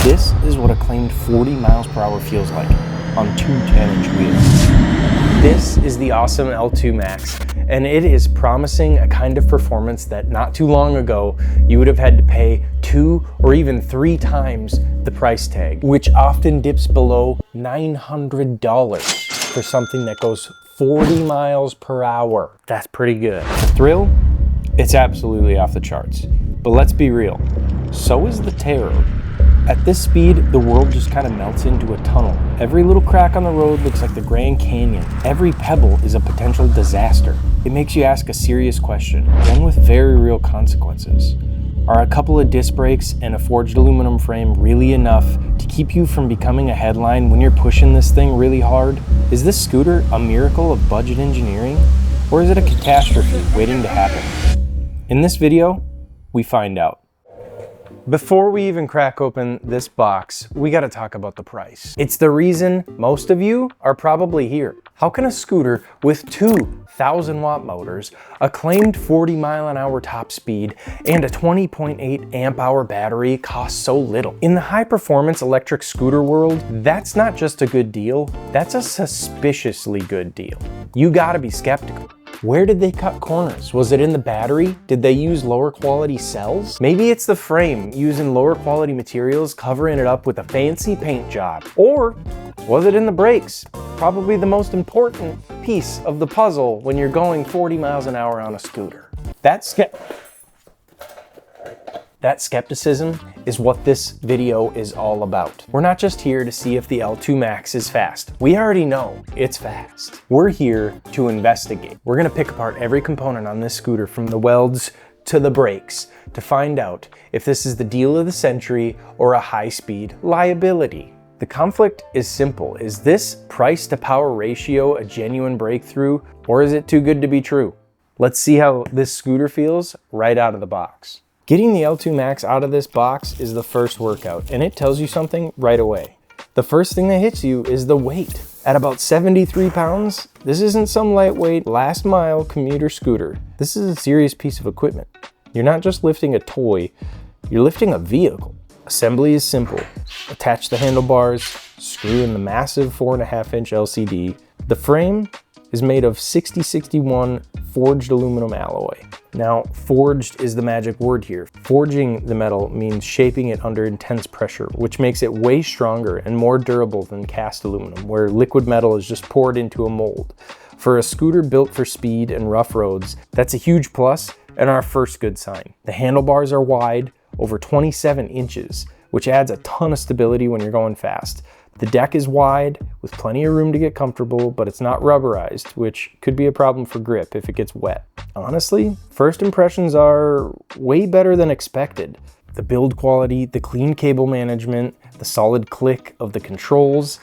This is what a claimed 40 miles per hour feels like on two 10-inch wheels. This is the Ausom L2 Max, and it is promising a kind of performance that not too long ago you would have had to pay 2 or even 3 times the price tag, which often dips below $900 for something that goes 40 miles per hour. That's pretty good. The thrill? It's absolutely off the charts. But let's be real, so is the terror. At this speed, the world just kind of melts into a tunnel. Every little crack on the road looks like the Grand Canyon. Every pebble is a potential disaster. It makes you ask a serious question, one with very real consequences. Are a couple of disc brakes and a forged aluminum frame really enough to keep you from becoming a headline when you're pushing this thing really hard? Is this scooter a miracle of budget engineering, or is it a catastrophe waiting to happen? In this video, we find out. Before we even crack open this box, we gotta talk about the price. It's the reason most of you are probably here. How can a scooter with 2,000 watt motors, a claimed 40 mile an hour top speed, and a 20.8 amp hour battery cost so little? In the high performance electric scooter world, that's not just a good deal, that's a suspiciously good deal. You gotta be skeptical. Where did they cut corners? Was it in the battery? Did they use lower quality cells? Maybe it's the frame, using lower quality materials, covering it up with a fancy paint job. Or was it in the brakes? Probably the most important piece of the puzzle when you're going 40 miles an hour on a scooter. That skepticism is what this video is all about. We're not just here to see if the L2 Max is fast. We already know it's fast. We're here to investigate. We're gonna pick apart every component on this scooter, from the welds to the brakes, to find out if this is the deal of the century or a high-speed liability. The conflict is simple. Is this price to power ratio a genuine breakthrough, or is it too good to be true? Let's see how this scooter feels right out of the box. Getting the L2 Max out of this box is the first workout, and it tells you something right away. The first thing that hits you is the weight. At about 73 pounds, this isn't some lightweight last mile commuter scooter. This is a serious piece of equipment. You're not just lifting a toy, you're lifting a vehicle. Assembly is simple. Attach the handlebars, screw in the massive 4.5-inch LCD. The frame is made of 6061 forged aluminum alloy. Now, forged is the magic word here. Forging the metal means shaping it under intense pressure, which makes it way stronger and more durable than cast aluminum, where liquid metal is just poured into a mold. For a scooter built for speed and rough roads, that's a huge plus and our first good sign. The handlebars are wide, over 27 inches, which adds a ton of stability when you're going fast. The deck is wide, with plenty of room to get comfortable, but it's not rubberized, which could be a problem for grip if it gets wet. Honestly, first impressions are way better than expected. The build quality, the clean cable management, the solid click of the controls.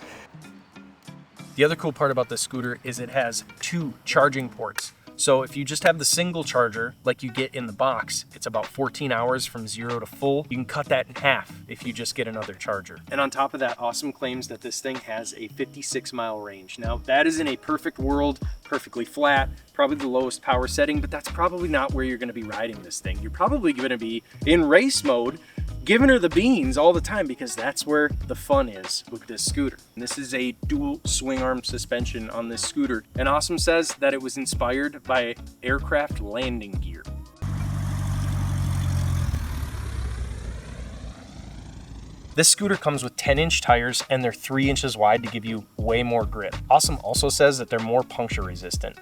The other cool part about this scooter is it has 2 charging ports. So if you just have the single charger like you get in the box, it's about 14 hours from 0 to full. You can cut that in half if you just get another charger. And on top of that, Ausom claims that this thing has a 56-mile range. Now, that is in a perfect world, perfectly flat, probably the lowest power setting, but that's probably not where you're gonna be riding this thing. You're probably gonna be in race mode, giving her the beans all the time, because that's where the fun is with this scooter. And this is a dual swing arm suspension on this scooter. And Ausom says that it was inspired by aircraft landing gear. This scooter comes with 10-inch tires, and they're 3 inches wide to give you way more grip. Ausom also says that they're more puncture resistant.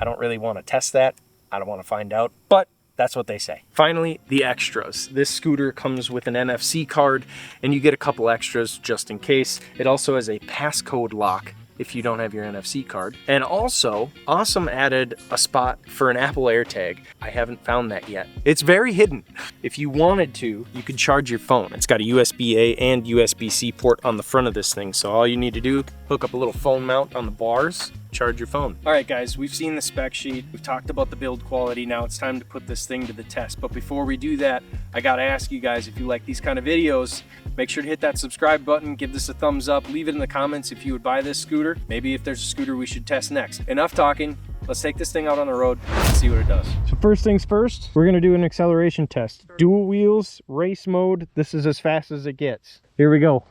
I don't really want to test that. I don't want to find out, but that's what they say. Finally, the extras. This scooter comes with an NFC card, and you get a couple extras just in case. It also has a passcode lock if you don't have your NFC card. And also, Ausom added a spot for an Apple AirTag. I haven't found that yet. It's very hidden. If you wanted to, you could charge your phone. It's got a USB-A and USB-C port on the front of this thing, so all you need to do, hook up a little phone mount on the bars, charge your phone. All right, guys, we've seen the spec sheet. We've talked about the build quality. Now it's time to put this thing to the test. But before we do that, I gotta ask you guys, if you like these kind of videos, make sure to hit that subscribe button, give this a thumbs up, leave it in the comments if you would buy this scooter. Maybe if there's a scooter we should test next. Enough talking, Let's take this thing out on the road and see what it does. So first things first, we're gonna do an acceleration test. Dual wheels, race mode. This is as fast as it gets. Here we go.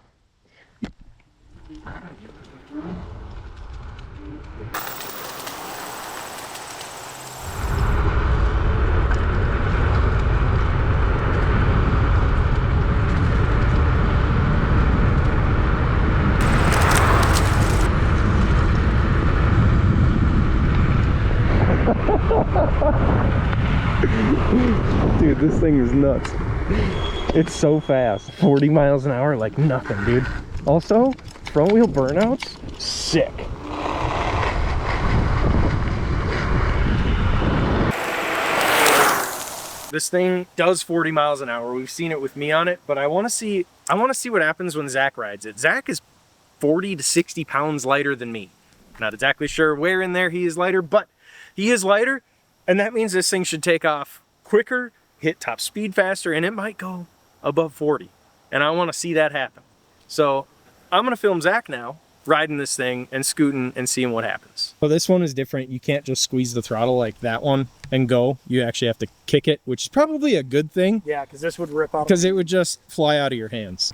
Dude, this thing is nuts. It's so fast. 40 miles an hour like nothing, dude. Also, front wheel burnouts, sick. This thing does 40 miles an hour. We've seen it with me on it, but I want to see what happens when Zach rides it. Zach is 40 to 60 pounds lighter than me. Not exactly sure where in there he is lighter, but he is lighter, and that means this thing should take off quicker, hit top speed faster, and it might go above 40. And I want to see that happen. So I'm going to film Zach now riding this thing and scooting and seeing what happens. Well, this one is different. You can't just squeeze the throttle like that one and go. You actually have to kick it, which is probably a good thing. Yeah, because this would rip out. Because it would just fly out of your hands.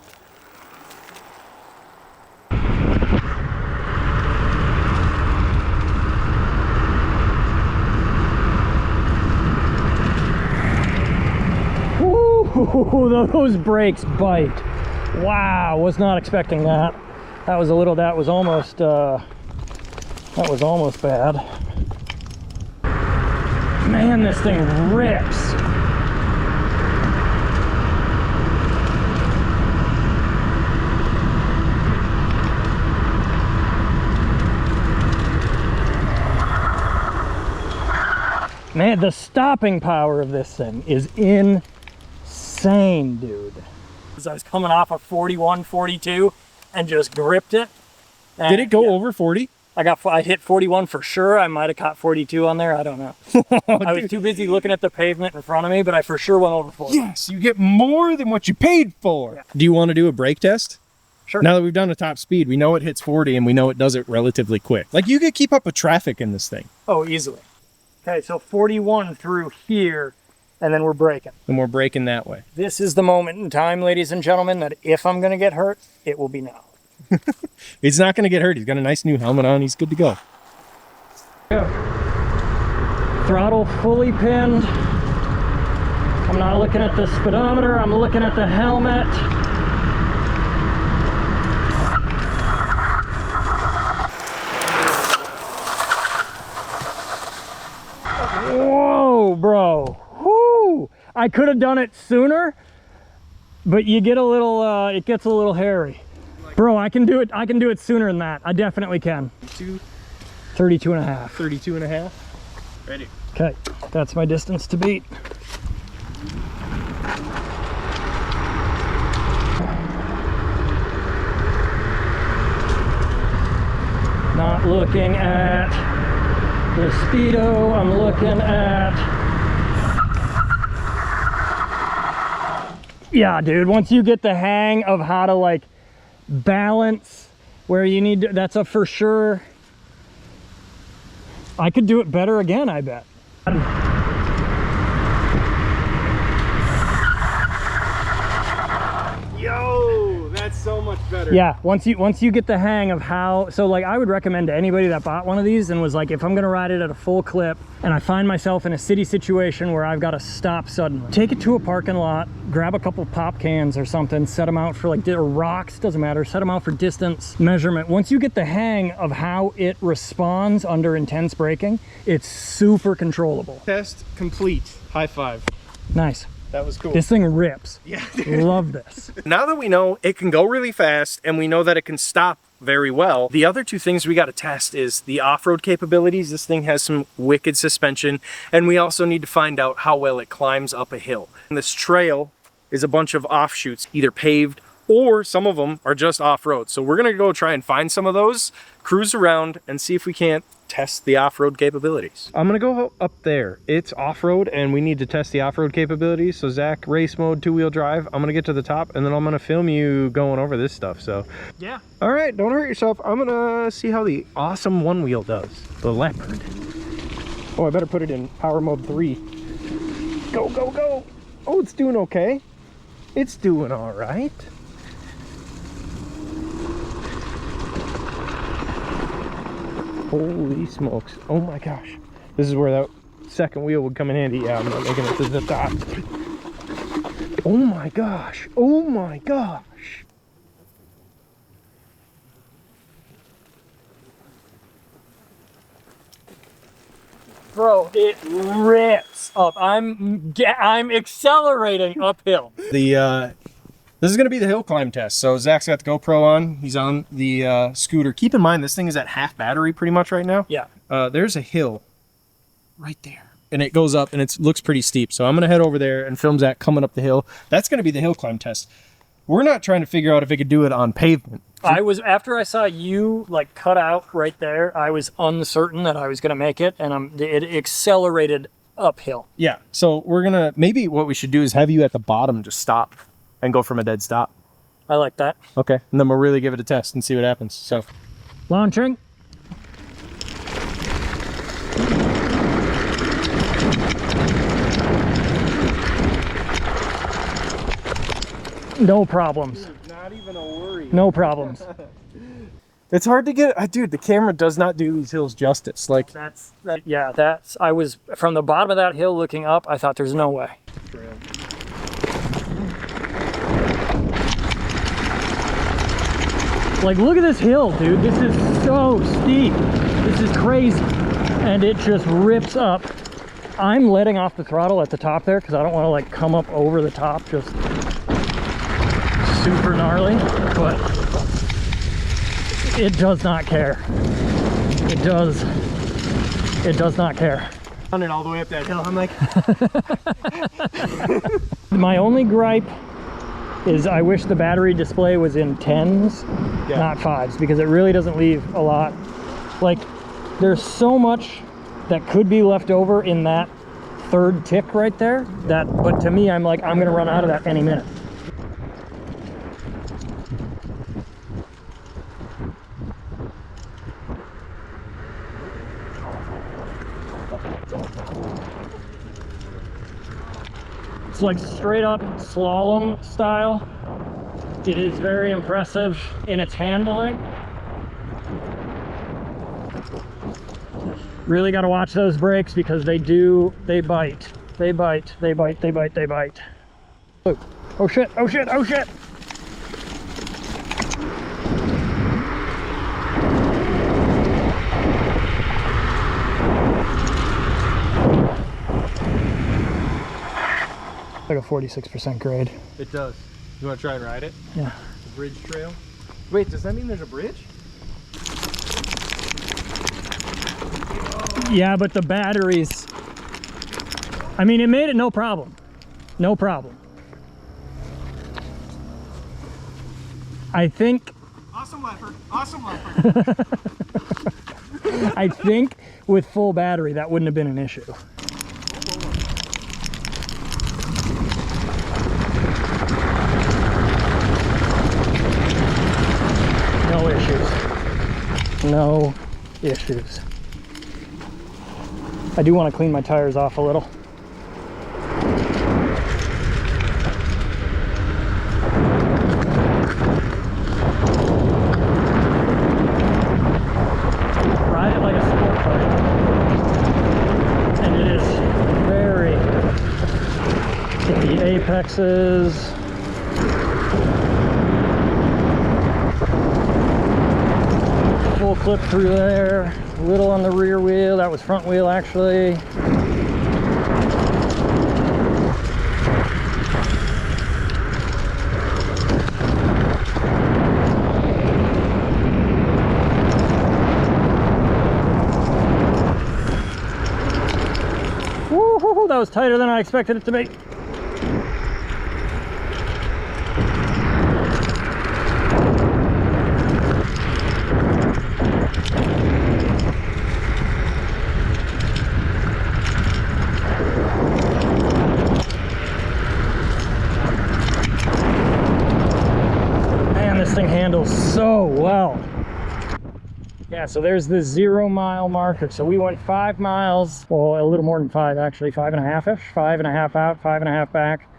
Ooh, those brakes bite. Wow, was not expecting that. That was almost bad. Man, this thing rips. Man, the stopping power of this thing is insane, dude. I was coming off of 41, 42 and just gripped it. And did it go over 40? I hit 41 for sure. I might have caught 42 on there. I don't know. I was too busy looking at the pavement in front of me, but I for sure went over 40. Yes, you get more than what you paid for. Yeah. Do you want to do a brake test? Sure. Now that we've done a top speed, we know it hits 40 and we know it does it relatively quick. Like you could keep up with traffic in this thing. Oh, easily. Okay, so 41 through here, and then we're braking. And we're braking that way. This is the moment in time, ladies and gentlemen, that if I'm going to get hurt, it will be now. He's not going to get hurt. He's got a nice new helmet on. He's good to go. Yeah. Throttle fully pinned. I'm not looking at the speedometer. I'm looking at the helmet. Whoa, bro. Whoo! I could have done it sooner, but you get a little, it gets a little hairy. Bro, I can do it sooner than that. I definitely can. 32 and a half. 32 and a half. Ready. Okay, that's my distance to beat. Not looking at the speedo, I'm looking at... Yeah, dude, once you get the hang of how to like balance where you need to, that's a for sure. I could do it better again, I bet. Yo, that's so much better. Yeah, once you get the hang of how, so like I would recommend to anybody that bought one of these and was like, if I'm gonna ride it at a full clip and I find myself in a city situation where I've got to stop suddenly, take it to a parking lot, grab a couple pop cans or something, set them out for like, or rocks, doesn't matter, set them out for distance measurement. Once you get the hang of how it responds under intense braking, it's super controllable. Test complete. High five. Nice. That was cool. This thing rips. Yeah. Love this. Now that we know it can go really fast and we know that it can stop very well, the other two things we got to test is the off-road capabilities. This thing has some wicked suspension, and we also need to find out how well it climbs up a hill. And this trail is a bunch of offshoots, either paved or some of them are just off-road. So we're gonna go try and find some of those, cruise around, and see if we can't test the off-road capabilities. I'm gonna go up there. It's off-road and we need to test the off-road capabilities. So Zach, race mode, 2-wheel drive. I'm gonna get to the top and then I'm gonna film you going over this stuff. So Yeah. all right, don't hurt yourself. I'm gonna see how the Ausom one wheel does. The Leopard. Oh, I better put it in power mode 3. Go, go, go. Oh, it's doing okay. It's doing all right. Holy smokes. Oh my gosh. This is where that second wheel would come in handy. Yeah, I'm not making it to the top. Oh my gosh. Oh my gosh. Bro, it rips up. I'm accelerating uphill. This is going to be the hill climb test. So Zach's got the GoPro on. He's on the scooter. Keep in mind, this thing is at half battery pretty much right now. Yeah. There's a hill right there. And it goes up and it looks pretty steep. So I'm going to head over there and film Zach coming up the hill. That's going to be the hill climb test. We're not trying to figure out if it could do it on pavement. After I saw you like cut out right there, I was uncertain that I was going to make it, and it accelerated uphill. Yeah. So we're going to, maybe what we should do is have you at the bottom just stop and go from a dead stop. I like that. Okay. And then we'll really give it a test and see what happens. So Launching. No problems. Not even a worry. No problems. it's hard to get, dude, the camera does not do these hills justice. Like I was from the bottom of that hill looking up. I thought there's no way. Like, look at this hill, dude. This is so steep. This is crazy. And it just rips up. I'm letting off the throttle at the top there because I don't want to like come up over the top just super gnarly, but it does not care. It does not care. Running all the way up that hill, I'm like... My only gripe is I wish the battery display was in 10s, not 5s, because it really doesn't leave a lot. Like, there's so much that could be left over in that third tick right there, but to me, I'm like, I'm gonna run out of that any minute. It's like straight up slalom style. It is very impressive in its handling. Really got to watch those brakes because they bite. They bite. Oh shit, oh shit, oh shit. Like a 46% grade. It does. You want to try and ride it? Yeah. The bridge trail. Wait, does that mean there's a bridge? Yeah, but the batteries, I mean, it made it no problem. No problem. I think... Awesome leopard. Awesome leopard. I think with full battery, that wouldn't have been an issue. No issues. No issues. I do want to clean my tires off a little. Ride it like a sport bike. And it is very... Hit the apexes. Full clip through there. A little on the rear wheel. That was front wheel actually. Woo-hoo-hoo, that was tighter than I expected it to be. This thing handles so well. Yeah, so there's the 0 mile marker. So we went 5 miles, well, a little more than 5 actually, 5.5-ish, 5.5 out, 5.5 back.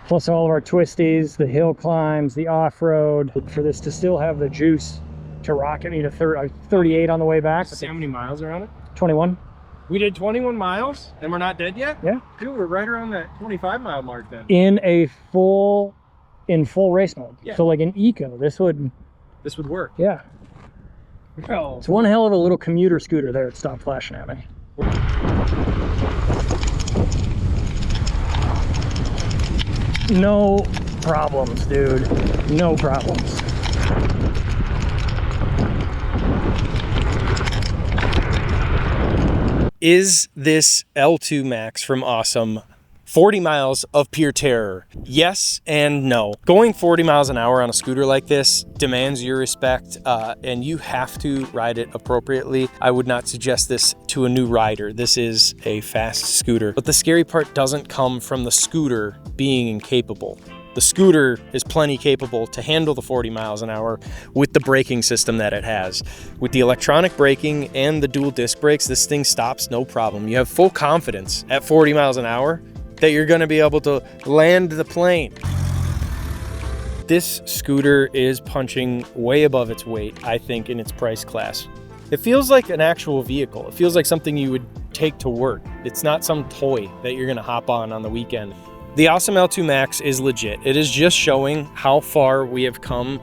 Plus all of our twisties, the hill climbs, the off-road. For this to still have the juice to rocket me to 38 on the way back. See how many miles are on it? 21. We did 21 miles and we're not dead yet? Yeah. Dude, we're right around that 25-mile mark then. In full race mode. Yeah. So like in eco, this would work. yeah. Oh. It's one hell of a little commuter scooter there. It stopped flashing at me. No problems, dude. No problems. Is this L2 Max from Ausom 40 miles of pure terror? Yes and no. Going 40 miles an hour on a scooter like this demands your respect, and you have to ride it appropriately. I would not suggest this to a new rider. This is a fast scooter. But the scary part doesn't come from the scooter being incapable. The scooter is plenty capable to handle the 40 miles an hour with the braking system that it has. With the electronic braking and the dual disc brakes, this thing stops no problem. You have full confidence at 40 miles an hour that you're gonna be able to land the plane. This scooter is punching way above its weight, I think, in its price class. It feels like an actual vehicle. It feels like something you would take to work. It's not some toy that you're gonna hop on the weekend. The Ausom L2 Max is legit. It is just showing how far we have come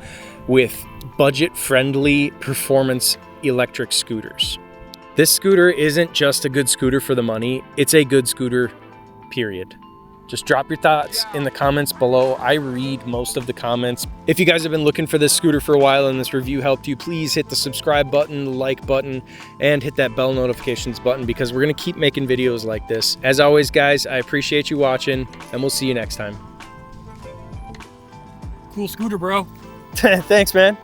with budget-friendly performance electric scooters. This scooter isn't just a good scooter for the money, it's a good scooter, period. Just drop your thoughts in the comments below. I read most of the comments. If you guys have been looking for this scooter for a while and this review helped you, please hit the subscribe button, the like button, and hit that bell notifications button because we're gonna keep making videos like this. As always, guys, I appreciate you watching, and we'll see you next time. Cool scooter, bro. Thanks, man.